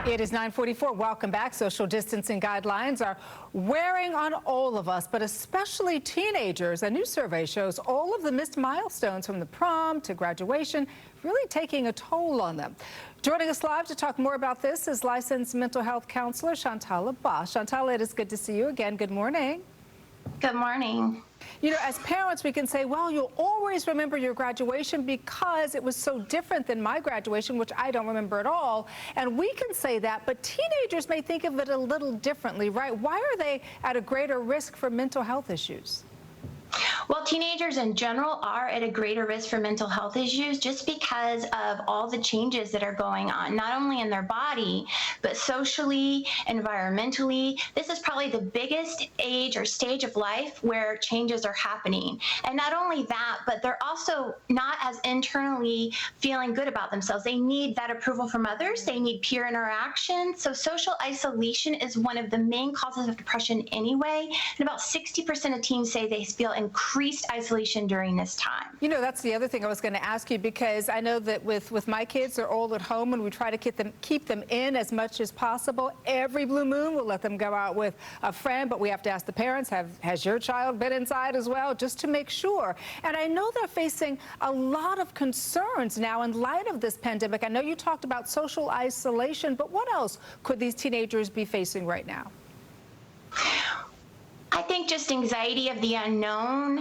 It is 9:44. Welcome back. Social distancing guidelines are wearing on all of us, but especially teenagers. A new survey shows all of the missed milestones from the prom to graduation really taking a toll on them. Joining us live to talk more about this is licensed mental health counselor Shantala Boss. Shantala, it is good to see you again. Good morning. Good morning. You know, as parents, we can say, well, you'll always remember your graduation because it was so different than my graduation, which I don't remember at all. And we can say that, but teenagers may think of it a little differently, right? Why are they at a greater risk for mental health issues? Well, teenagers in general are at a greater risk for mental health issues just because of all the changes that are going on, not only in their body, but socially, environmentally. This is probably the biggest age or stage of life where changes are happening. And not only that, but they're also not as internally feeling good about themselves. They need that approval from others. They need peer interaction. So social isolation is one of the main causes of depression anyway. And about 60% of teens say they feel increased isolation during this time. You know, that's the other thing I was going to ask you, because I know that with my kids, they're all at home and we try to keep them in as much as possible. Every blue moon we'll let them go out with a friend, but we have to ask the parents, has your child been inside as well, just to make sure. And I know they're facing a lot of concerns now in light of this pandemic. I know you talked about social isolation, but what else could these teenagers be facing right now? I think just anxiety of the unknown.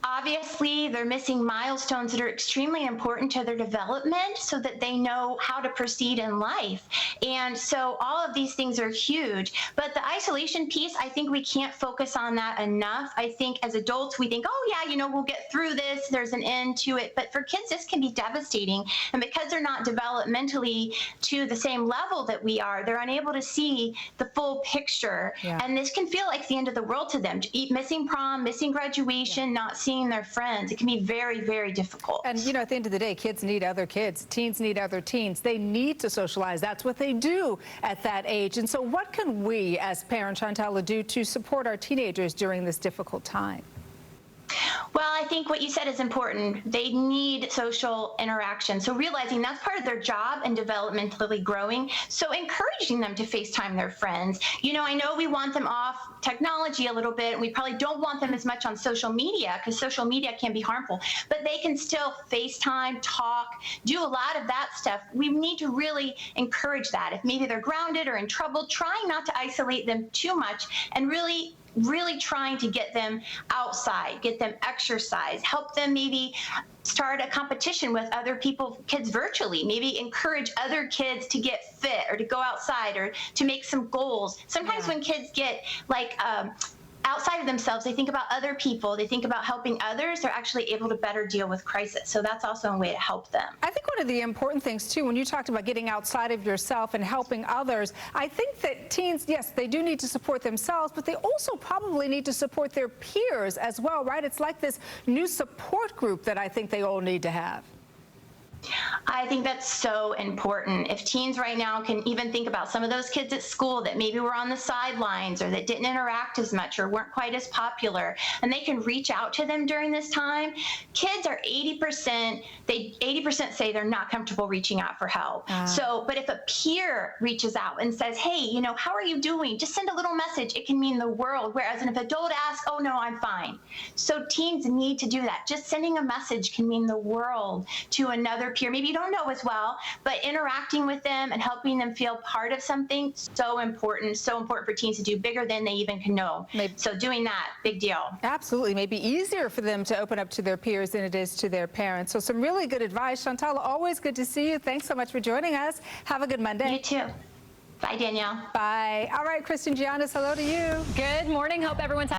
Obviously, they're missing milestones that are extremely important to their development so that they know how to proceed in life. And so all of these things are huge. But the isolation piece, I think we can't focus on that enough. I think as adults, we think, oh, yeah, you know, we'll get through this. There's an end to it. But for kids, this can be devastating. And because they're not developmentally to the same level that we are, they're unable to see the full picture. Yeah. And this can feel like the end of the world to them. Missing prom, missing graduation, not seeing their friends. It can be very, very difficult. And, you know, at the end of the day, kids need other kids. Teens need other teens. They need to socialize. That's what they do at that age. And so what can we as parents, Shantala, do to support our teenagers during this difficult time? Well, I think what you said is important. They need social interaction. So realizing that's part of their job and developmentally growing. So encouraging them to FaceTime their friends. You know, I know we want them off technology a little bit, and we probably don't want them as much on social media because social media can be harmful, but they can still FaceTime, talk, do a lot of that stuff. We need to really encourage that. If maybe they're grounded or in trouble, trying not to isolate them too much and really trying to get them outside, get them exercise, help them maybe start a competition with other kids virtually, maybe encourage other kids to get fit or to go outside or to make some goals. Sometimes when kids get like outside of themselves, they think about other people, they think about helping others, they're actually able to better deal with crisis. So that's also a way to help them. I think one of the important things too, when you talked about getting outside of yourself and helping others, I think that teens, yes, they do need to support themselves, but they also probably need to support their peers as well, right? It's like this new support group that I think they all need to have. I think that's so important. If teens right now can even think about some of those kids at school that maybe were on the sidelines or that didn't interact as much or weren't quite as popular, and they can reach out to them during this time. Kids are 80% say they're not comfortable reaching out for help. So, but if a peer reaches out and says, hey, you know, how are you doing? Just send a little message. It can mean the world. Whereas if an adult asks, oh no, I'm fine. So teens need to do that. Just sending a message can mean the world to another peer. Maybe you don't know as well, but interacting with them and helping them feel part of something, so important for teens to do, bigger than they even can know. So doing that, big deal. Absolutely. Maybe easier for them to open up to their peers than it is to their parents. So some really good advice. Shantala, always good to see you. Thanks so much for joining us. Have a good Monday. You too. Bye, Danielle. Bye. All right, Kristen Giannis, hello to you. Good morning. Hope everyone's